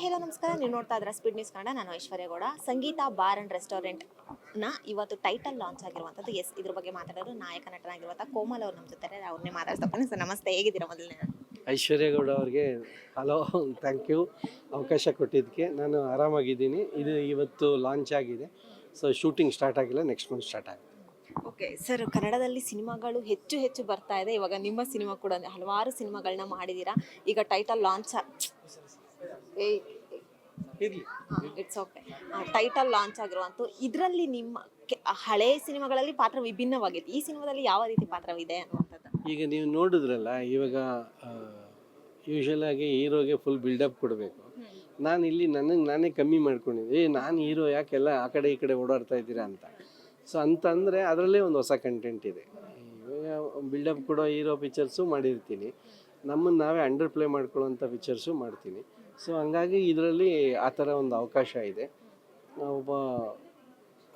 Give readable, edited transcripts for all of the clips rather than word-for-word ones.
ಹೇಳೋ ನಮಸ್ಕಾರ. ನೀವು ನೋಡ್ತಾ ಇದ್ರೆ ಸ್ಪೀಡ್ ನ್ಯೂಸ್ ಕನ್ನಡ. ನಾನು ಐಶ್ವರ್ಯ ಗೌಡ. ಸಂಗೀತ ಬಾರ್ ಅಂಡ್ ರೆಸ್ಟೋರೆಂಟ್ ನ ಇವತ್ತು ಟೈಟಲ್ ಲಾಂಚ್ ಆಗಿರುವಂಥದ್ದು. ಎಸ್, ಇದ್ರ ಬಗ್ಗೆ ಮಾತಾಡೋರು ನಾಯಕ ನಟನಾಗಿರುವಂಥ ಕೋಮಲ್ ಅವ್ರು ನಮ್ಮ ಜೊತೆ. ಅವ್ರನ್ನೇ ಮಾತಾಡ್ತಾ ಸರ್, ನಮಸ್ತೆ, ಹೇಗಿದ್ದೀರಾ? ಮೊದಲನೇ ಐಶ್ವರ್ಯ ಗೌಡ ಅವ್ರಿಗೆ ಹಲೋ, ಥ್ಯಾಂಕ್ ಯು ಅವಕಾಶ ಕೊಟ್ಟಿದ್ದಕ್ಕೆ. ನಾನು ಆರಾಮಾಗಿದ್ದೀನಿ. ಇದು ಇವತ್ತು ಲಾಂಚ್ ಆಗಿದೆ. ಸೊ ಶೂಟಿಂಗ್ ಸ್ಟಾರ್ಟ್ ಆಗಿಲ್ಲ, ನೆಕ್ಸ್ಟ್ ಮಂತ್ ಸ್ಟಾರ್ಟ್ ಆಗುತ್ತೆ. ಓಕೆ ಸರ್, ಕನ್ನಡದಲ್ಲಿ ಸಿನಿಮಾಗಳು ಹೆಚ್ಚು ಹೆಚ್ಚು ಬರ್ತಾ ಇದೆ. ಇವಾಗ ನಿಮ್ಮ ಸಿನಿಮಾ ಕೂಡ ಹಲವಾರು ಸಿನಿಮಾಗಳನ್ನ ಮಾಡಿದ್ದೀರಾ. ಈಗ title launch it's okay, title launch ಆಗಿರುವಂಥ ಇದರಲ್ಲಿ ನಿಮ್ಮ ಹಳೆ ಸಿನಿಮಾಗಳಲ್ಲಿ ಪಾತ್ರ ವಿಭಿನ್ನವಾಗಿದೆ. ಈ ಸಿನಿಮಾದಲ್ಲಿ ಯಾವ ರೀತಿ ಪಾತ್ರವಿದೆ ಅನ್ನುವಂಥದ್ದು? ಈಗ ನೀವು ನೋಡಿದ್ರಲ್ಲ, ಇವಾಗ ಯೂಶಲ್ ಆಗಿ ಹೀರೋಗೆ ಫುಲ್ ಬಿಲ್ಡಪ್ ಕೊಡಬೇಕು. ನಾನು ಇಲ್ಲಿ ನನಗೆ ನಾನೇ ಕಮ್ಮಿ ಮಾಡ್ಕೊಂಡಿದ್ದೆ. ನಾನು ಹೀರೋ ಯಾಕೆಲ್ಲ ಆ ಕಡೆ ಈ ಕಡೆ ಓಡಾಡ್ತಾ ಇದ್ದೀರಾ ಅಂತ. ಸೊ ಅಂತಂದರೆ ಅದರಲ್ಲೇ ಒಂದು ಹೊಸ ಕಂಟೆಂಟ್ ಇದೆ. ಇವಾಗ ಬಿಲ್ಡಪ್ ಕೊಡೋ ಹೀರೋ ಪಿಕ್ಚರ್ಸು ಮಾಡಿರ್ತೀನಿ, ನಮ್ಮನ್ನು ನಾವೇ ಅಂಡರ್ ಪ್ಲೇ ಮಾಡ್ಕೊಳ್ಳೋಂಥ ಪಿಕ್ಚರ್ಸು ಮಾಡ್ತೀನಿ. ಸೊ ಹಂಗಾಗಿ ಇದರಲ್ಲಿ ಆ ಥರ ಒಂದು ಅವಕಾಶ ಇದೆ. ಒಬ್ಬ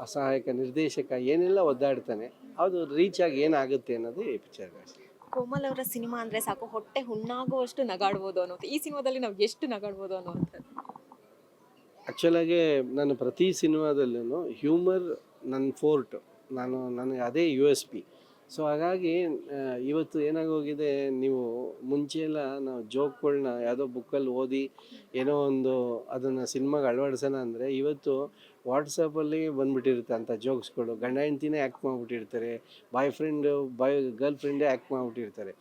ಅಸಹಾಯಕ ನಿರ್ದೇಶಕ ಏನೆಲ್ಲ ಒದ್ದಾಡ್ತಾನೆ, ಅದು ರೀಚ್ ಆಗಿ ಏನಾಗುತ್ತೆ ಅನ್ನೋದು ಈ ಪಿಕ್ಚರ್. ಕೋಮಲ್ ಅವರ ಸಿನಿಮಾ ಅಂದರೆ ಸಾಕು, ಹೊಟ್ಟೆ ಹುಣ್ಣಾಗುವಷ್ಟು ನಗಾಡ್ಬೋದು ಅನ್ನೋದು. ಈ ಸಿನಿಮಾದಲ್ಲಿ ನಾವು ಎಷ್ಟು ನಗಾಡ್ಬೋದು ಅನ್ನೋವಂಥದ್ದು? ಆ್ಯಕ್ಚುಲಾಗಿ ನಾನು ಪ್ರತಿ ಸಿನಿಮಾದಲ್ಲೂ ಹ್ಯೂಮರ್ ನನ್ನ ಫೋರ್ಟ್, ನನಗೆ ಅದೇ USP. ಸೊ ಹಾಗಾಗಿ ಇವತ್ತು ಏನಾಗೋಗಿದೆ, ನೀವು ಮುಂಚೆ ಎಲ್ಲ ನಾವು ಜೋಕ್ಗಳನ್ನ ಯಾವುದೋ ಬುಕ್ಕಲ್ಲಿ ಓದಿ ಏನೋ ಒಂದು ಅದನ್ನು ಸಿನಿಮಾಗೆ ಅಳವಡಿಸೋಣ ಅಂದರೆ, ಇವತ್ತು ವಾಟ್ಸಪ್ಪಲ್ಲಿ ಬಂದುಬಿಟ್ಟಿರುತ್ತೆ ಅಂಥ ಜೋಕ್ಸ್ಗಳು. ಗಂಡ ಹೆಂಡ್ತಿನೇ ಆ್ಯಕ್ಟ್ ಮಾಡಿಬಿಟ್ಟಿರ್ತಾರೆ, ಗರ್ಲ್ ಫ್ರೆಂಡೇ ಆ್ಯಕ್ಟ್ ಮಾಡಿಬಿಟ್ಟಿರ್ತಾರೆ.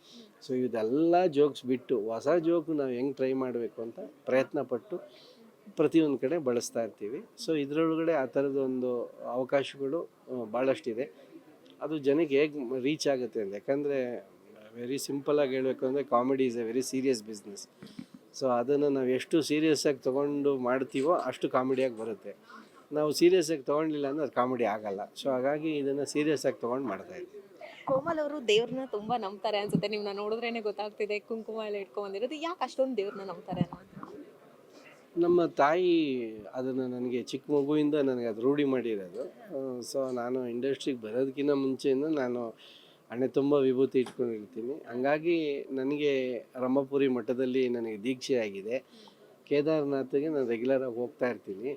ಸೊ ಇದೆಲ್ಲ ಜೋಕ್ಸ್ ಬಿಟ್ಟು ಹೊಸ ಜೋಕ್ ನಾವು ಹೆಂಗೆ ಟ್ರೈ ಮಾಡಬೇಕು ಅಂತ ಪ್ರಯತ್ನಪಟ್ಟು ಪ್ರತಿಯೊಂದು ಕಡೆ ಬಳಸ್ತಾ ಇರ್ತೀವಿ. ಸೊ ಇದರೊಳಗಡೆ ಆ ಥರದೊಂದು ಅವಕಾಶಗಳು ಭಾಳಷ್ಟಿದೆ. ಅದು ಜನಕ್ಕೆ ಹೇಗೆ ರೀಚ್ ಆಗುತ್ತೆ ಅಂತ, ಯಾಕಂದರೆ ವೆರಿ ಸಿಂಪಲಾಗಿ ಹೇಳಬೇಕು ಅಂದರೆ comedy is A very serious business. So ಅದನ್ನು ನಾವು ಎಷ್ಟು ಸೀರಿಯಸ್ಸಾಗಿ ತೊಗೊಂಡು ಮಾಡ್ತೀವೋ ಅಷ್ಟು ಕಾಮಿಡಿಯಾಗಿ ಬರುತ್ತೆ. ನಾವು ಸೀರಿಯಸ್ಸಾಗಿ ತೊಗೊಂಡಿಲ್ಲ ಅಂದರೆ ಅದು ಕಾಮಿಡಿ ಆಗಲ್ಲ. ಸೊ ಹಾಗಾಗಿ ಇದನ್ನು ಸೀರಿಯಸ್ಸಾಗಿ ತೊಗೊಂಡು ಮಾಡ್ತಾಯಿದ್ವಿ. ಕೋಮಲ್ ಅವರು ದೇವ್ರನ್ನ ತುಂಬ ನಂಬ್ತಾರೆ ಅನ್ಸುತ್ತೆ. ನಿಮ್ಮನ್ನ ನೋಡಿದ್ರೇ ಗೊತ್ತಾಗ್ತಿದೆ, ಕುಂಕುಮ ಎಲ್ಲ ಇಟ್ಕೊಂಡ್ಬಂದಿರೋದು. ಯಾಕೆ ಅಷ್ಟೊಂದು ದೇವ್ರನ್ನ ನಂಬ್ತಾರೆ ಅನ್ನೋದು? ನಮ್ಮ ತಾಯಿ ಅದನ್ನು ನನಗೆ ಚಿಕ್ಕ ಮಗುವಿಂದ ನನಗೆ ಅದು ರೂಢಿ ಮಾಡಿರೋದು. ಸೊ ನಾನು ಇಂಡಸ್ಟ್ರಿಗೆ ಬರೋದಕ್ಕಿಂತ ಮುಂಚೆಯಿಂದ ನಾನು ಹಣೆ ತುಂಬ ವಿಭೂತಿ ಇಟ್ಕೊಂಡಿರ್ತೀನಿ. ಹಂಗಾಗಿ ನನಗೆ ರಂಭಾಪುರಿ ಮಠದಲ್ಲಿ ನನಗೆ ದೀಕ್ಷೆ ಆಗಿದೆ. ಕೇದಾರನಾಥ್ಗೆ ನಾನು ರೆಗ್ಯುಲರಾಗಿ ಹೋಗ್ತಾ ಇರ್ತೀನಿ.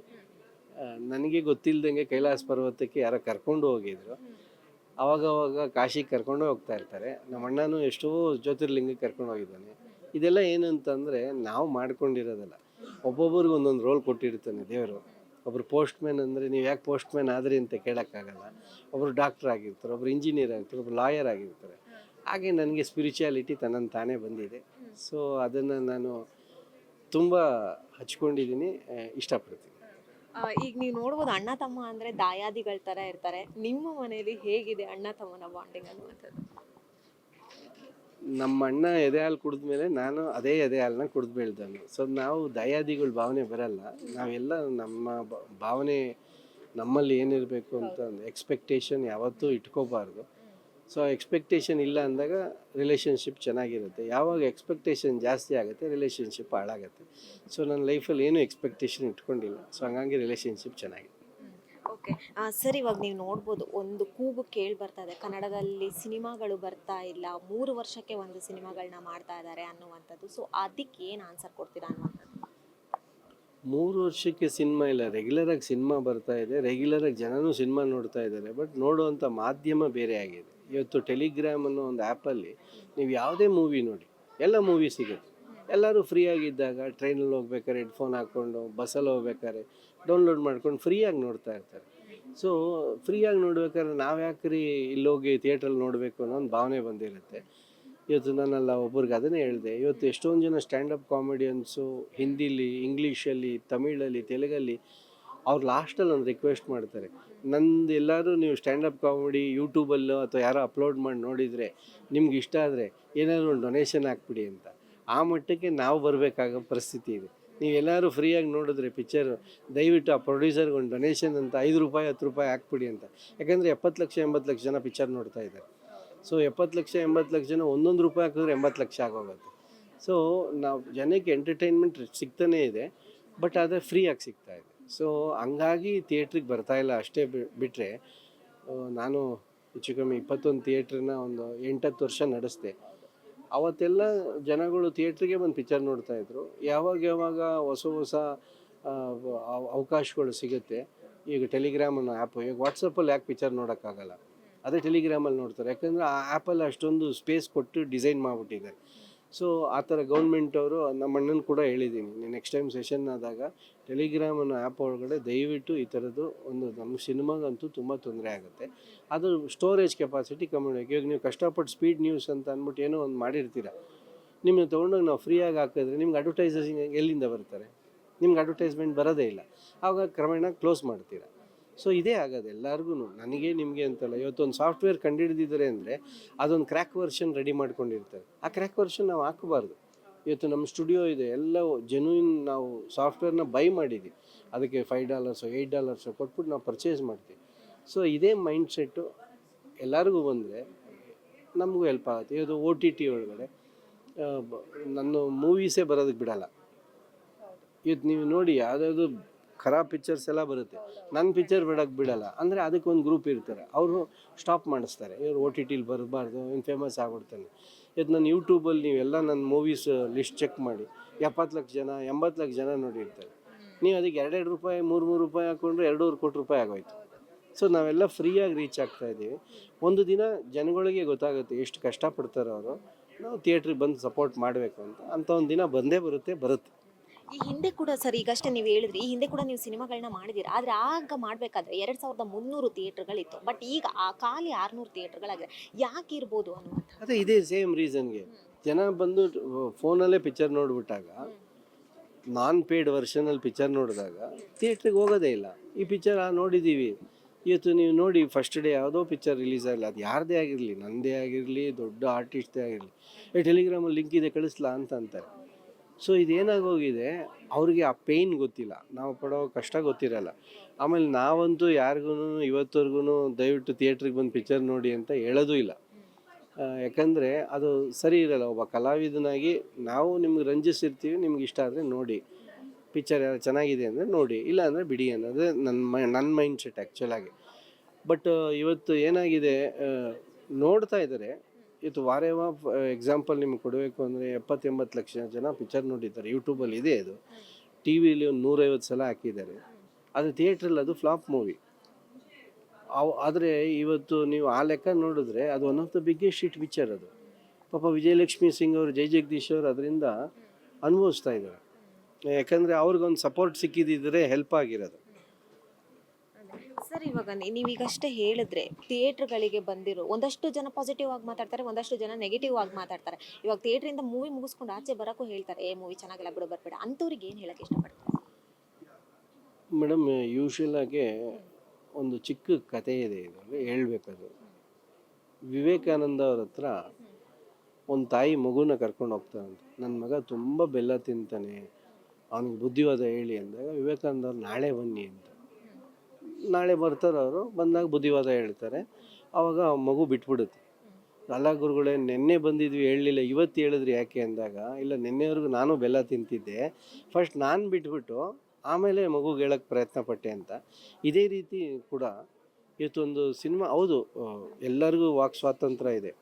ನನಗೆ ಗೊತ್ತಿಲ್ಲದಂಗೆ ಕೈಲಾಸ ಪರ್ವತಕ್ಕೆ ಯಾರೋ ಕರ್ಕೊಂಡು ಹೋಗಿದ್ರು. ಆವಾಗವಾಗ ಕಾಶಿಗೆ ಕರ್ಕೊಂಡು ಹೋಗ್ತಾ ಇರ್ತಾರೆ. ನಮ್ಮ ಅಣ್ಣನೂ ಎಷ್ಟೋ ಜ್ಯೋತಿರ್ಲಿಂಗಕ್ಕೆ ಕರ್ಕೊಂಡು ಹೋಗಿದ್ದಾನೆ. ಇದೆಲ್ಲ ಏನಂತಂದರೆ ನಾವು ಮಾಡ್ಕೊಂಡಿರೋದಲ್ಲ, ಒಬ್ಬೊಬ್ರಿಗೆ ಒಂದೊಂದು ರೋಲ್ ಕೊಟ್ಟಿರ್ತಾನೆ ದೇವರು. ಒಬ್ಬರು ಪೋಸ್ಟ್ಮ್ಯಾನ್ ಅಂದರೆ ನೀವು ಯಾಕೆ ಪೋಸ್ಟ್ಮ್ಯಾನ್ ಆದ್ರಿ ಅಂತ ಕೇಳೋಕ್ಕಾಗಲ್ಲ. ಒಬ್ಬರು ಡಾಕ್ಟ್ರ್ ಆಗಿರ್ತಾರೆ, ಒಬ್ಬರು ಇಂಜಿನಿಯರ್ ಆಗಿರ್ತಾರೆ, ಒಬ್ಬರು ಲಾಯರ್ ಆಗಿರ್ತಾರೆ. ಹಾಗೆ ನನಗೆ ಸ್ಪಿರಿಚುಯಾಲಿಟಿ ತನ್ನನ್ನು ತಾನೇ ಬಂದಿದೆ. ಸೊ ಅದನ್ನು ನಾನು ತುಂಬ ಹಚ್ಕೊಂಡಿದ್ದೀನಿ, ಇಷ್ಟಪಡ್ತೀನಿ. ಈಗ ನೀವು ನೋಡ್ಬೋದು, ಅಣ್ಣ ತಮ್ಮ ಅಂದರೆ ದಾಯಾದಿಗಳ ಥರ ಇರ್ತಾರೆ. ನಿಮ್ಮ ಮನೆಯಲ್ಲಿ ಹೇಗಿದೆ ಅಣ್ಣ ತಮ್ಮನ ಬಾಂಡಿಂಗ್ ಅನ್ನುವಂಥದ್ದು? ನಮ್ಮ ಅಣ್ಣ ಎದೆ ಹಾಲು ಕುಡಿದ್ಮೇಲೆ ನಾನು ಅದೇ ಎದೆ ಹಾಲನ್ನ ಕುಡಿದು ಬೆಳೆದವನು. ಸೊ ನಾವು ದಯಾದಿಗಳ ಭಾವನೆ ಬರಲ್ಲ. ನಾವೆಲ್ಲ ನಮ್ಮ ಭಾವನೆ ನಮ್ಮಲ್ಲಿ ಏನಿರಬೇಕು ಅಂತ ಒಂದು ಎಕ್ಸ್ಪೆಕ್ಟೇಷನ್ ಯಾವತ್ತೂ ಇಟ್ಕೋಬಾರ್ದು. ಸೊ ಎಕ್ಸ್ಪೆಕ್ಟೇಷನ್ ಇಲ್ಲ ಅಂದಾಗ ರಿಲೇಷನ್ಶಿಪ್ ಚೆನ್ನಾಗಿರುತ್ತೆ. ಯಾವಾಗ ಎಕ್ಸ್ಪೆಕ್ಟೇಷನ್ ಜಾಸ್ತಿ ಆಗುತ್ತೆ, ರಿಲೇಷನ್ಶಿಪ್ ಹಾಳಾಗುತ್ತೆ. ಸೊ ನನ್ನ ಲೈಫಲ್ಲಿ ಏನೂ ಎಕ್ಸ್ಪೆಕ್ಟೇಷನ್ ಇಟ್ಕೊಂಡಿಲ್ಲ. ಸೊ ಹಂಗಾಗಿ ರಿಲೇಷನ್ಶಿಪ್ ಚೆನ್ನಾಗಿದೆ. ಓಕೆ ಸರ್, ಇವಾಗ ನೀವು ನೋಡ್ಬೋದು, ಒಂದು ಕೂಗು ಕೇಳಿ ಬರ್ತಾ ಇದೆ, ಕನ್ನಡದಲ್ಲಿ ಸಿನಿಮಾಗಳು ಬರ್ತಾ ಇಲ್ಲ, 3 ವರ್ಷಕ್ಕೆ ಒಂದು ಸಿನಿಮಾಗಳನ್ನ ಮಾಡ್ತಾ ಇದ್ದಾರೆ ಅನ್ನುವಂಥದ್ದು. ಸೊ ಅದಕ್ಕೆ ಏನು ಆನ್ಸರ್ ಕೊಡ್ತೀರಾ ಅನ್ನುವಂಥದ್ದು? 3 ವರ್ಷಕ್ಕೆ ಸಿನಿಮಾ ಇಲ್ಲ, ರೆಗ್ಯುಲರಾಗಿ ಸಿನಿಮಾ ಬರ್ತಾ ಇದೆ. ರೆಗ್ಯುಲರಾಗಿ ಜನನೂ ಸಿನಿಮಾ ನೋಡ್ತಾ ಇದ್ದಾರೆ. ಬಟ್ ನೋಡುವಂಥ ಮಾಧ್ಯಮ ಬೇರೆ ಆಗಿದೆ. ಇವತ್ತು ಟೆಲಿಗ್ರಾಮ್ ಅನ್ನೋ ಒಂದು ಆ್ಯಪಲ್ಲಿ ನೀವು ಯಾವುದೇ ಮೂವಿ ನೋಡಿ, ಎಲ್ಲ ಮೂವಿ ಸಿಗುತ್ತೆ. ಎಲ್ಲರೂ ಫ್ರೀಯಾಗಿದ್ದಾಗ ಟ್ರೈನಲ್ಲಿ ಹೋಗ್ಬೇಕಾದ್ರೆ ಹೆಡ್ಫೋನ್ ಹಾಕ್ಕೊಂಡು, ಬಸ್ಸಲ್ಲಿ ಹೋಗ್ಬೇಕಾದ್ರೆ ಡೌನ್ಲೋಡ್ ಮಾಡ್ಕೊಂಡು ಫ್ರೀಯಾಗಿ ನೋಡ್ತಾ ಇರ್ತಾರೆ. ಸೊ ಫ್ರೀಯಾಗಿ ನೋಡ್ಬೇಕಾದ್ರೆ ನಾವು ಯಾಕ್ರಿ ಇಲ್ಲೋಗಿ ಥಿಯೇಟ್ರಲ್ಲಿ ನೋಡಬೇಕು ಅನ್ನೋ ಒಂದು ಭಾವನೆ ಬಂದಿರುತ್ತೆ. ಇವತ್ತು ನಾನೆಲ್ಲ ಒಬ್ರಿಗೆ ಅದನ್ನೇ ಹೇಳಿದೆ. ಇವತ್ತು ಎಷ್ಟೊಂದು ಜನ ಸ್ಟ್ಯಾಂಡಪ್ ಕಾಮಿಡಿಯನ್ಸು ಹಿಂದಿಲಿ, ಇಂಗ್ಲೀಷಲ್ಲಿ, ತಮಿಳಲ್ಲಿ, ತೆಲುಗಲ್ಲಿ ಅವ್ರು ಲಾಸ್ಟಲ್ಲಿ ಒಂದು ರಿಕ್ವೆಸ್ಟ್ ಮಾಡ್ತಾರೆ, ನಂದು ಎಲ್ಲರೂ ನೀವು ಸ್ಟ್ಯಾಂಡಪ್ ಕಾಮಿಡಿ ಯೂಟ್ಯೂಬಲ್ಲೋ ಅಥವಾ ಯಾರೋ ಅಪ್ಲೋಡ್ ಮಾಡಿ ನೋಡಿದರೆ ನಿಮ್ಗೆ ಇಷ್ಟ ಆದರೆ ಏನಾದರೂ ಒಂದು ಡೊನೇಷನ್ ಹಾಕ್ಬಿಡಿ ಅಂತ. ಆ ಮಟ್ಟಕ್ಕೆ ನಾವು ಬರಬೇಕಾಗೋ ಪರಿಸ್ಥಿತಿ ಇದೆ. ನೀವೆಲ್ಲರೂ ಫ್ರೀಯಾಗಿ ನೋಡಿದ್ರೆ ಪಿಕ್ಚರು, ದಯವಿಟ್ಟು ಆ ಪ್ರೊಡ್ಯೂಸರ್ಗೆ ಒಂದು ಡೊನೇಷನ್ ಅಂತ 5 ರೂಪಾಯಿ 10 ರೂಪಾಯಿ ಹಾಕ್ಬಿಡಿ ಅಂತ. ಯಾಕಂದರೆ 70 ಲಕ್ಷ 80 ಲಕ್ಷ ಜನ ಪಿಕ್ಚರ್ ನೋಡ್ತಾ ಇದ್ದಾರೆ. ಸೊ 70 ಲಕ್ಷ 80 ಲಕ್ಷ ಜನ ಒಂದೊಂದು ರೂಪಾಯಿ ಹಾಕಿದ್ರೆ 80 ಲಕ್ಷ ಆಗೋಗುತ್ತೆ. ಸೊ ನಾವು ಜನಕ್ಕೆ ಎಂಟರ್ಟೈನ್ಮೆಂಟ್ ಸಿಗ್ತಾನೇ ಇದೆ, ಬಟ್ ಆದರೆ ಫ್ರೀಯಾಗಿ ಸಿಗ್ತಾ ಇದೆ. ಸೊ ಹಂಗಾಗಿ ಥಿಯೇಟ್ರಿಗೆ ಬರ್ತಾಯಿಲ್ಲ ಅಷ್ಟೇ. ಬಿಟ್ಟರೆ ನಾನು ಹೆಚ್ಚು ಕಮ್ಮಿ 21 ಥಿಯೇಟ್ರನ್ನ ಒಂದು 8-10 ವರ್ಷ ನಡೆಸಿದೆ. ಅವತ್ತೆಲ್ಲ ಜನಗಳು ಥಿಯೇಟ್ರಿಗೆ ಬಂದು ಪಿಕ್ಚರ್ ನೋಡ್ತಾಯಿದ್ರು. ಯಾವಾಗ ಯಾವಾಗ ಹೊಸ ಹೊಸ ಅವಕಾಶಗಳು ಸಿಗುತ್ತೆ, ಈಗ ಟೆಲಿಗ್ರಾಮ್ ಅನ್ನೋ ಆ್ಯಪು, ಈಗ ವಾಟ್ಸಪ್ಪಲ್ಲಿ ಯಾಕೆ ಪಿಕ್ಚರ್ ನೋಡೋಕ್ಕಾಗಲ್ಲ, ಅದೇ ಟೆಲಿಗ್ರಾಮಲ್ಲಿ ನೋಡ್ತಾರೆ. ಯಾಕಂದರೆ ಆ ಆ್ಯಪಲ್ಲಿ ಅಷ್ಟೊಂದು ಸ್ಪೇಸ್ ಕೊಟ್ಟು ಡಿಸೈನ್ ಮಾಡಿಬಿಟ್ಟಿದ್ದಾರೆ. ಸೊ ಆ ಥರ ಗೌರ್ಮೆಂಟ್ ಅವರು, ನಮ್ಮ ಅಣ್ಣನ ಕೂಡ ಹೇಳಿದ್ದೀನಿ, ನೆಕ್ಸ್ಟ್ ಟೈಮ್ ಸೆಷನ್ ಆದಾಗ ಟೆಲಿಗ್ರಾಮ್ ಅನ್ನೋ ಆ್ಯಪ್ ಒಳಗಡೆ ದಯವಿಟ್ಟು ಈ ಥರದ್ದು ಒಂದು, ನಮ್ಮ ಸಿನಿಮಾಗಂತೂ ತುಂಬ ತೊಂದರೆ ಆಗುತ್ತೆ, ಅದು ಸ್ಟೋರೇಜ್ ಕೆಪಾಸಿಟಿ ಕಮ್ಮಿ. ಇವಾಗ ನೀವು ಕಷ್ಟಪಟ್ಟು ಸ್ಪೀಡ್ ನ್ಯೂಸ್ ಅಂತ ಅಂದ್ಬಿಟ್ಟು ಏನೋ ಒಂದು ಮಾಡಿರ್ತೀರ, ನಿಮ್ಮನ್ನ ತೊಗೊಂಡೋಗಿ ನಾವು ಫ್ರೀಯಾಗಿ ಹಾಕಿದ್ರೆ ನಿಮ್ಗೆ ಅಡ್ವರ್ಟೈಸಿಂಗ್ ಎಲ್ಲಿಂದ ಬರ್ತಾರೆ? ನಿಮ್ಗೆ ಅಡ್ವರ್ಟೈಸ್ಮೆಂಟ್ ಬರೋದೇ ಇಲ್ಲ. ಆವಾಗ ಕ್ರಮೇಣ ಕ್ಲೋಸ್ ಮಾಡ್ತೀರಾ. ಸೊ ಇದೇ ಆಗೋದು ಎಲ್ಲರಿಗೂ, ನನಗೆ ನಿಮಗೆ ಅಂತಲ್ಲ. ಇವತ್ತೊಂದು ಸಾಫ್ಟ್ವೇರ್ ಕಂಡುಹಿಡಿದಿದ್ದಾರೆ ಅಂದರೆ ಅದೊಂದು ಕ್ರ್ಯಾಕ್ ವರ್ಷನ್ ರೆಡಿ ಮಾಡ್ಕೊಂಡಿರ್ತಾರೆ. ಆ ಕ್ರ್ಯಾಕ್ ವರ್ಷನ್ ನಾವು ಹಾಕಬಾರ್ದು. ಇವತ್ತು ನಮ್ಮ ಸ್ಟುಡಿಯೋ ಇದೆ, ಎಲ್ಲ ಜೆನ್ಯೂನ್ ನಾವು ಸಾಫ್ಟ್ವೇರ್ನ ಬೈ ಮಾಡಿದ್ದೀವಿ, ಅದಕ್ಕೆ $5 $8 ಕೊಟ್ಬಿಟ್ಟು ನಾವು ಪರ್ಚೇಸ್ ಮಾಡ್ತೀವಿ. ಸೊ ಇದೇ ಮೈಂಡ್ ಸೆಟ್ಟು ಎಲ್ಲರಿಗೂ ಬಂದರೆ ನಮಗೂ ಹೆಲ್ಪ್ ಆಗುತ್ತೆ. ಇವತ್ತು OTT ಒಳಗಡೆ ನನ್ನ ಮೂವೀಸೇ ಬರೋದಕ್ಕೆ ಬಿಡಲ್ಲ. ಇವತ್ತು ನೀವು ನೋಡಿ, ಯಾವುದಾದ್ರು ಖರಾಬ್ ಪಿಕ್ಚರ್ಸ್ ಎಲ್ಲ ಬರುತ್ತೆ, ನನ್ನ ಪಿಕ್ಚರ್ ಬಿಡೋಕ್ಕೆ ಬಿಡಲ್ಲ. ಅಂದರೆ ಅದಕ್ಕೆ ಒಂದು ಗ್ರೂಪ್ ಇರ್ತಾರೆ, ಅವರು ಸ್ಟಾಪ್ ಮಾಡಿಸ್ತಾರೆ, ಇವರು OTTಲಿ ಬರಬಾರ್ದು, ಇನ್ನು ಫೇಮಸ್ ಆಗ್ಬಿಡ್ತಾನೆ. ಇವತ್ತು ನನ್ನ ಯೂಟ್ಯೂಬಲ್ಲಿ ನೀವೆಲ್ಲ ನನ್ನ ಮೂವೀಸ್ ಲಿಸ್ಟ್ ಚೆಕ್ ಮಾಡಿ, 70 ಲಕ್ಷ ಜನ 80 ಲಕ್ಷ ಜನ ನೋಡಿರ್ತಾರೆ. ನೀವು ಅದಕ್ಕೆ $2 $3 ಹಾಕ್ಕೊಂಡ್ರೆ $2.25 ಕೋಟಿ ಆಗೋಯ್ತು. ಸೊ ನಾವೆಲ್ಲ ಫ್ರೀಯಾಗಿ ರೀಚ್ ಆಗ್ತಾಯಿದ್ದೀವಿ. ಒಂದು ದಿನ ಜನಗಳಿಗೆ ಗೊತ್ತಾಗುತ್ತೆ ಎಷ್ಟು ಕಷ್ಟಪಡ್ತಾರೋ ಅವರು, ನಾವು ಥಿಯೇಟ್ರಿಗೆ ಬಂದು ಸಪೋರ್ಟ್ ಮಾಡಬೇಕು ಅಂತ ಒಂದು ದಿನ ಬಂದೇ ಬರುತ್ತೆ. ಈ ಹಿಂದೆ ಕೂಡ ಸರ್, ಈಗಷ್ಟೇ ನೀವು ಹೇಳಿದ್ರಿ, ಈ ಹಿಂದೆ ಕೂಡ ನೀವು ಸಿನಿಮಾಗಳನ್ನ ಮಾಡಿದ್ದೀರಾ. ಆದರೆ ಆಗ ಮಾಡಬೇಕಾದ್ರೆ 2300 ಥಿಯೇಟ್ರ್ಗಳಿತ್ತು. ಬಟ್ ಈಗ ಆ ಖಾಲಿ 600 ಥಿಯೇಟ್ರ್ಗಳಾಗಿದೆ. ಯಾಕೆ ಇರ್ಬೋದು ಅನ್ನುವಂಥ? ಅದೇ ಇದೇ ಸೇಮ್ ರೀಸನ್ಗೆ ಜನ ಬಂದು ಫೋನಲ್ಲೇ ಪಿಕ್ಚರ್ ನೋಡಿಬಿಟ್ಟಾಗ, ನಾನ್ ಪೇಯ್ಡ್ ವರ್ಷನಲ್ಲಿ ಪಿಕ್ಚರ್ ನೋಡಿದಾಗ ಥಿಯೇಟ್ರಿಗೆ ಹೋಗೋದೇ ಇಲ್ಲ. ಈ ಪಿಕ್ಚರ್ ನೋಡಿದ್ದೀವಿ. ಇವತ್ತು ನೀವು ನೋಡಿ, ಫಸ್ಟ್ ಡೇ ಯಾವುದೋ ಪಿಕ್ಚರ್ ರಿಲೀಸ್ ಆಗಲಿ, ಅದು ಯಾರದೇ ಆಗಿರಲಿ, ನನ್ನದೇ ಆಗಿರಲಿ, ದೊಡ್ಡ ಆರ್ಟಿಸ್ಟೇ ಆಗಿರಲಿ, ಟೆಲಿಗ್ರಾಮಲ್ಲಿ ಲಿಂಕ್ ಇದೆ ಕಳಿಸ್ಲಾ ಅಂತ ಅಂತಾರೆ. ಸೊ ಇದೇನಾಗೋಗಿದೆ, ಅವ್ರಿಗೆ ಆ ಪೇಯ್ನ್ ಗೊತ್ತಿಲ್ಲ, ನಾವು ಪಡೋ ಕಷ್ಟ ಗೊತ್ತಿರಲ್ಲ. ಆಮೇಲೆ ನಾವಂತೂ ಯಾರಿಗೂ ಇವತ್ತವರೆಗೂ ದಯವಿಟ್ಟು ಥಿಯೇಟ್ರಿಗೆ ಬಂದು ಪಿಕ್ಚರ್ ನೋಡಿ ಅಂತ ಹೇಳೋದೂ ಇಲ್ಲ. ಯಾಕಂದರೆ ಅದು ಸರಿ ಇರಲ್ಲ. ಒಬ್ಬ ಕಲಾವಿದನಾಗಿ ನಾವು ನಿಮ್ಗೆ ರಂಜಿಸಿರ್ತೀವಿ, ನಿಮ್ಗೆ ಇಷ್ಟ ಆದರೆ ನೋಡಿ, ಪಿಕ್ಚರ್ ಯಾರು ಚೆನ್ನಾಗಿದೆ ಅಂದರೆ ನೋಡಿ, ಇಲ್ಲ ಅಂದರೆ ಬಿಡಿ ಅನ್ನೋದು ನನ್ನ ಮೈಂಡ್ ಸೆಟ್ ಆ್ಯಕ್ಚುಲಾಗಿ. ಬಟ್ ಇವತ್ತು ಏನಾಗಿದೆ, ನೋಡ್ತಾ ಇದ್ದಾರೆ. ಇವತ್ತು ವಾರೇವ ಎಕ್ಸಾಂಪಲ್ ನಿಮ್ಗೆ ಕೊಡಬೇಕು ಅಂದರೆ 70-80 ಲಕ್ಷ ಜನ ಪಿಕ್ಚರ್ ನೋಡಿದ್ದಾರೆ. ಯೂಟ್ಯೂಬಲ್ಲಿ ಇದೆ ಅದು, ಟಿ ವಿಲಿ ಒಂದು 150 ಸಲ ಹಾಕಿದ್ದಾರೆ. ಅದು ಥಿಯೇಟ್ರಲ್ಲಿ ಅದು ಫ್ಲಾಪ್ ಮೂವಿ. ಆದರೆ ಇವತ್ತು ನೀವು ಆ ಲೆಕ್ಕ ನೋಡಿದ್ರೆ ಅದು one of the biggest hit picture ಅದು. ಪಾಪ ವಿಜಯಲಕ್ಷ್ಮಿ ಸಿಂಗ್ ಅವರು, ಜೈ ಜಗದೀಶ್ ಅವರು ಅದರಿಂದ ಅನುಭವಿಸ್ತಾ ಇದ್ದಾರೆ. ಯಾಕಂದರೆ ಅವ್ರಿಗೊಂದು ಸಪೋರ್ಟ್ ಸಿಕ್ಕಿದ್ದಿದ್ರೆ ಹೆಲ್ಪ್ ಆಗಿರೋದು. ಸರ್, ಇವಾಗ ನೀವೀಗಷ್ಟೇ ಹೇಳಿದ್ರೆ ಥಿಯೇಟ್ರ್ಗಳಿಗೆ ಬಂದಿರೋ ಒಂದಷ್ಟು ಜನ ಪಾಸಿಟಿವ್ ಆಗಿ ಮಾತಾಡ್ತಾರೆ, ಒಂದಷ್ಟು ಜನ ನೆಗೆಟಿವ್ ಆಗಿ ಮಾತಾಡ್ತಾರೆ. ಇವಾಗ ಥಿಯೇಟ್ರಿಂದ ಮೂವಿ ಮುಗಿಸ್ಕೊಂಡು ಆಚೆ ಬರೋಕ್ಕೂ ಹೇಳ್ತಾರೆ, ಮೂವಿ ಚೆನ್ನಾಗಿಲ್ಲ ಬಿಡು ಬರ್ಬೇಡ. ಅಂಥವ್ರಿಗೆ ಏನು ಹೇಳಕ್ಕೆ ಇಷ್ಟಪಡ್ತಾರೆ? ಮೇಡಮ್, ಯೂಶ್ವಲಾಗಿ ಒಂದು ಚಿಕ್ಕ ಕಥೆ ಇದೆ, ಇದರಲ್ಲಿ ಹೇಳ್ಬೇಕದು. ವಿವೇಕಾನಂದ ಅವ್ರ ಹತ್ರ ಒಂದು ತಾಯಿ ಮಗುನ ಕರ್ಕೊಂಡು ಹೋಗ್ತಾರಂತೆ. ನನ್ನ ಮಗ ತುಂಬ ಬೆಲ್ಲ ತಿಂತಾನೆ, ಅವನಿಗೆ ಬುದ್ಧಿವಾದ ಹೇಳಿ ಅಂದಾಗ ವಿವೇಕಾನಂದ ಅವ್ರು ನಾಳೆ ಬನ್ನಿ ಅಂತ. ನಾಳೆ ಬರ್ತಾರೆ ಅವರು, ಬಂದಾಗ ಬುದ್ಧಿವಾದ ಹೇಳ್ತಾರೆ. ಆವಾಗ ಮಗು ಬಿಟ್ಬಿಡುತ್ತೆ. ಅಲ್ಲ ಗುರುಗಳೇ, ನೆನ್ನೆ ಬಂದಿದ್ವಿ ಹೇಳಲಿಲ್ಲ, ಇವತ್ತು ಹೇಳಿದ್ರಿ ಯಾಕೆ ಅಂದಾಗ, ಇಲ್ಲ ನೆನ್ನೆವರೆಗೂ ನಾನು ಬೆಲ್ಲ ತಿಂತಿದ್ದೆ, ಫಸ್ಟ್ ನಾನು ಬಿಟ್ಬಿಟ್ಟು ಆಮೇಲೆ ಮಗುಗೆ ಹೇಳೋಕ್ಕೆ ಪ್ರಯತ್ನ ಪಟ್ಟೆ ಅಂತ. ಇದೇ ರೀತಿ ಕೂಡ ಇವತ್ತೊಂದು ಸಿನಿಮಾ, ಹೌದು ಎಲ್ಲರಿಗೂ ವಾಕ್ ಸ್ವಾತಂತ್ರ್ಯ ಇದೆ,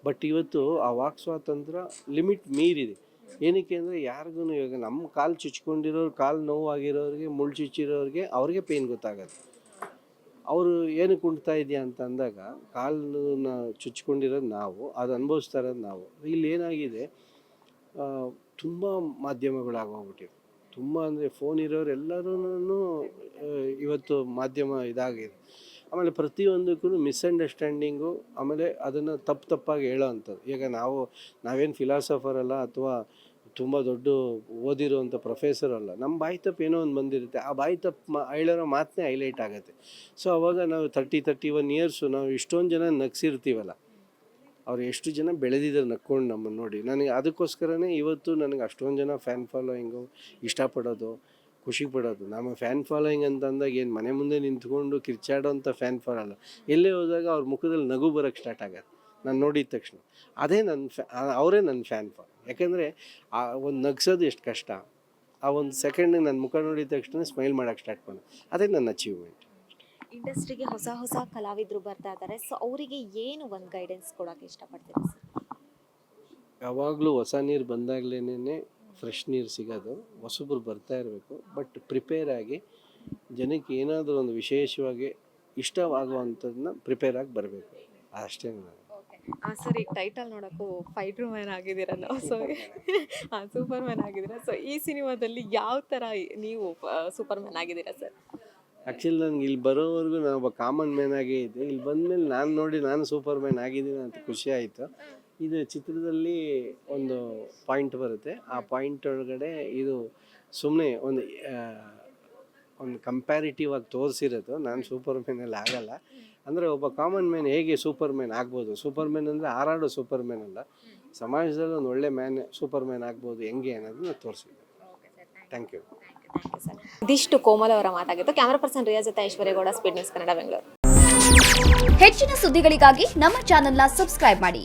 ಬಟ್ ಇವತ್ತು ಆ ವಾಕ್ ಸ್ವಾತಂತ್ರ್ಯ ಲಿಮಿಟ್ ಮೀರಿದೆ. ಏನಕ್ಕೆ ಅಂದರೆ ಯಾರಿಗೂ, ಇವಾಗ ನಮ್ಮ ಕಾಲು ಚುಚ್ಕೊಂಡಿರೋರು, ಕಾಲು ನೋವಾಗಿರೋರಿಗೆ, ಮುಳ್ಳು ಚುಚ್ಚಿರೋರಿಗೆ ಅವ್ರಿಗೆ ಪೇಯ್ನ್ ಗೊತ್ತಾಗತ್ತೆ. ಅವರು ಏನಕ್ಕೆ ಕುಣ್ತಾ ಇದೆಯಾ ಅಂತ ಅಂದಾಗ, ಕಾಲನ್ನ ಚುಚ್ಕೊಂಡಿರೋದು ನಾವು, ಅದು ಅನುಭವಿಸ್ತಾ ಇರೋದು ನಾವು. ಇಲ್ಲಿ ಏನಾಗಿದೆ, ತುಂಬ ಮಾಧ್ಯಮಗಳಾಗೋಗ್ಬಿಟ್ಟಿವೆ. ತುಂಬ ಅಂದರೆ ಫೋನ್ ಇರೋರು ಎಲ್ಲರೂ ಇವತ್ತು ಮಾಧ್ಯಮ ಇದಾಗಿದೆ. ಆಮೇಲೆ ಪ್ರತಿಯೊಂದಕ್ಕೂ ಮಿಸ್ಅಂಡರ್ಸ್ಟ್ಯಾಂಡಿಂಗು, ಆಮೇಲೆ ಅದನ್ನು ತಪ್ಪಾಗಿ ಹೇಳೋ ಅಂಥದ್ದು. ಈಗ ನಾವೇನು ಫಿಲಾಸಫರ್ ಅಲ್ಲ, ಅಥವಾ ತುಂಬ ದೊಡ್ಡ ಓದಿರೋವಂಥ ಪ್ರೊಫೆಸರ್ ಅಲ್ಲ. ನಮ್ಮ ಬಾಯಿ ತಪ್ಪು ಏನೋ ಒಂದು ಬಂದಿರುತ್ತೆ, ಆ ಬಾಯಿ ತಪ್ಪು ಹೇಳಿರೋ ಮಾತನ್ನೇ ಹೈಲೈಟ್ ಆಗುತ್ತೆ. ಸೊ ಅವಾಗ ನಾವು 31 ಇಯರ್ಸು ನಾವು ಇಷ್ಟೊಂದು ಜನ ನಗಿಸಿರ್ತೀವಲ್ಲ, ಅವ್ರು ಎಷ್ಟು ಜನ ಬೆಳೆದಿದ್ದಾರೆ ನಕ್ಕೊಂಡು ನಮ್ಮನ್ನು ನೋಡಿ. ನನಗೆ ಅದಕ್ಕೋಸ್ಕರನೇ ಇವತ್ತು ನನಗೆ ಅಷ್ಟೊಂದು ಜನ ಫ್ಯಾನ್ ಫಾಲೋಯಿಂಗು, ಇಷ್ಟಪಡೋದು, ಖುಷಿ ಪಡೋದು. ನಮ್ಮ ಫ್ಯಾನ್ ಫಾಲೋಯಿಂಗ್ ಅಂತ ಅಂದಾಗ ಏನು ಮನೆ ಮುಂದೆ ನಿಂತ್ಕೊಂಡು ಕಿರ್ಚಾಡೋಂಥ ಫ್ಯಾನ್ ಫಾಲೋಲ್ಲ. ಎಲ್ಲೇ ಹೋದಾಗ ಅವ್ರ ಮುಖದಲ್ಲಿ ನಗು ಬರೋಕ್ಕೆ ಸ್ಟಾರ್ಟ್ ಆಗುತ್ತೆ ನಾನು ನೋಡಿದ ತಕ್ಷಣ. ಅದೇ ಅವರೇ ನನ್ನ ಫ್ಯಾನ್ ಫಾಲೋ. ಯಾಕೆಂದರೆ ಆ ಒಂದು ನಗಿಸೋದು ಎಷ್ಟು ಕಷ್ಟ, ಆ ಒಂದು ಸೆಕೆಂಡಿಗೆ ನನ್ನ ಮುಖ ನೋಡಿದ ತಕ್ಷಣ ಸ್ಮೈಲ್ ಮಾಡೋಕ್ಕೆ ಸ್ಟಾರ್ಟ್ ಮಾಡೋದು, ಅದೇ ನನ್ನ ಅಚೀವ್ಮೆಂಟ್. ಇಂಡಸ್ಟ್ರಿಗೆ ಹೊಸ ಕಲಾವಿದರು ಬರ್ತಾ ಇದ್ದಾರೆ. ಸೊ ಅವರಿಗೆ ಏನು ಒಂದು ಗೈಡೆನ್ಸ್ ಕೊಡೋಕ್ಕೆ ಇಷ್ಟಪಡ್ತೀರಾ ಸರ್? ಯಾವಾಗಲೂ ಹೊಸ ನೀರು ಬಂದಾಗಲೇ ಫ್ರೆಶ್ ನೀರು ಸಿಗೋದು. ಹೊಸಬ್ರು ಬರ್ತಾ ಇರಬೇಕು, ಬಟ್ ಪ್ರಿಪೇರ್ ಆಗಿ ಜನಕ್ಕೆ ಏನಾದರೂ ಒಂದು ವಿಶೇಷವಾಗಿ ಇಷ್ಟವಾಗುವಂಥದ್ದನ್ನ ಪ್ರಿಪೇರ್ ಆಗಿ ಬರಬೇಕು, ಅಷ್ಟೇ ನಾನು. ಸರ್ ಈಗ ಟೈಟಲ್ ನೋಡೋಕ್ಕೂ ಫೈಟ್ರ್ ಮ್ಯಾನ್ ಆಗಿದ್ದೀರ ನಾವು, ಸೊ ಸೂಪರ್ ಮ್ಯಾನ್ ಆಗಿದ್ದೀರಾ. ಸೊ ಈ ಸಿನಿಮಾದಲ್ಲಿ ಯಾವ ಥರ ನೀವು ಸೂಪರ್ ಮ್ಯಾನ್ ಆಗಿದ್ದೀರಾ ಸರ್? ಆ್ಯಕ್ಚುಲಿ ನನಗೆ ಇಲ್ಲಿ ಬರೋವರೆಗೂ ನಾನು ಒಬ್ಬ ಕಾಮನ್ ಮ್ಯಾನ್ ಆಗೇ ಇದ್ದೆ. ಇಲ್ಲಿ ಬಂದಮೇಲೆ ನಾನು ನೋಡಿ ನಾನು ಸೂಪರ್ ಮ್ಯಾನ್ ಆಗಿದ್ದೀನಿ ಅಂತ ಖುಷಿ ಆಯಿತು. ಇದು ಚಿತ್ರದಲ್ಲಿ ಒಂದು ಪಾಯಿಂಟ್ ಬರುತ್ತೆ, ಆ ಪಾಯಿಂಟ್ ಒಳಗಡೆ ಇದು ಸುಮ್ಮನೆ ಒಂದು ಕಂಪ್ಯಾರಿಟಿವ್ ಆಗಿ ತೋರಿಸಿರೋದು. ನಾನು ಸೂಪರ್ ಮ್ಯಾನಲ್ಲಿ ಆಗಲ್ಲ. ಅಂದರೆ ಒಬ್ಬ ಕಾಮನ್ ಮ್ಯಾನ್ ಹೇಗೆ ಸೂಪರ್ ಮ್ಯಾನ್ ಆಗ್ಬೋದು, ಸೂಪರ್ ಮ್ಯಾನ್ ಅಂದರೆ ಹಾರಾಡೋ ಸೂಪರ್ ಮ್ಯಾನ್ ಅಲ್ಲ, ಸಮಾಜದಲ್ಲಿ ಒಂದು ಒಳ್ಳೆ ಸೂಪರ್ ಮ್ಯಾನ್ ಆಗ್ಬೋದು ಹೆಂಗೆ ಅನ್ನೋದನ್ನ ತೋರಿಸಿದ್ದೆ. Thank you. ಸರ್ ಇದಿಷ್ಟು ಕೋಮಲ್ ಅವರ ಮಾತಾಗಿತ್ತು. ಕ್ಯಾಮರಾ ಪರ್ಸನ್ ರಿಯಾ ಜೊತೆ ಐಶ್ವರ್ಯಗೌಡ, ಸ್ಪೀಡ್ ನ್ಯೂಸ್ ಕನ್ನಡ, ಬೆಂಗಳೂರು. ಹೆಚ್ಚಿನ ಸುದ್ದಿಗಳಿಗಾಗಿ ನಮ್ಮ ಚಾನೆಲ್ನ ಸಬ್ಸ್ಕ್ರೈಬ್ ಮಾಡಿ.